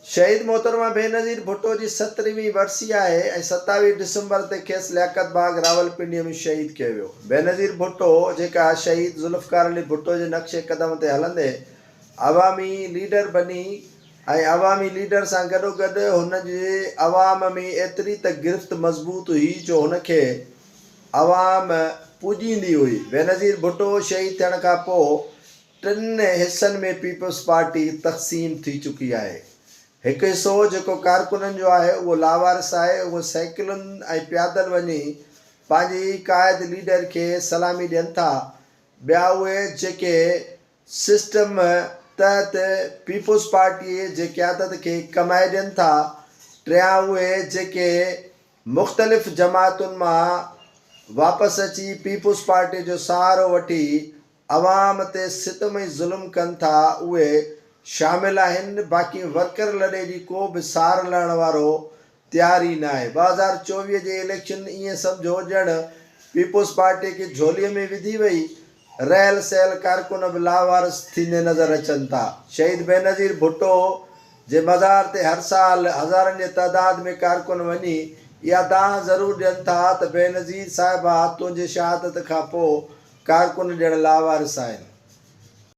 शहीद मोहतरमा बेनज़ीर भुट्टो जी 17वीं वरसी आहे ऐं 27 डिसंबर ते खेसि लियाकत बाग रावलपिंडीअ में शहीद कयो वियो। बेनज़ीर भुट्टो जेका शहीद ज़ुल्फ़कार अली भुट्टो जे नक्शे क़दम ते हलंदे अवामी लीडर बनी ऐं अवामी लीडर सां गॾोगॾु हुनजे अवाम में एतिरी त गिरफ़्त मज़बूत हुई जो हुनखे अवाम पूॼींदी हुई। बेनज़ीर भुट्टो शहीद थियण खां पोइ 3 हिसनि में पीपल्स पार्टी तक़सीम थी चुकी आहे। हिकु हिसो जेको कारकुननि जो आहे उहो लावारिस आहे, उहो साइकिलुनि ऐं पैदल वञी पंहिंजी क़ाइद लीडर खे सलामी ॾियनि था। ॿिया उहे जेके सिस्टम तहत पीपल्स पार्टीअ जे क़यादत खे कमाए ॾियनि था। टियां उहे जेके मुख़्तलिफ़ जमातुनि मां वापसि अची पीपल्स पार्टी जो सहारो वठी अवाम ते सितम ऐं ज़ुल्म कनि था, उहे शामिल आहिनि। बाक़ी वर्कर लड़े जी को बि सार लहण वारो तयार ई न आहे। 2024 जे इलेक्शन ईअं सम्झो ॼण पीपल्स पार्टी खे झोलीअ में विधी वई। रहियल सहल कारकुन बि लावारिस थींदे नज़र अचनि था। शहीद बेनज़ीर भुट्टो जे मज़ार ते हर साल हज़ारनि जे तइदाद में कारकुन वञी इहा दाह ज़रूरु ॾियनि था त बेनज़ीर साहिबा तुंहिंजे शहादत खां पोइ कारकुन ॼण लावारिस आहिनि।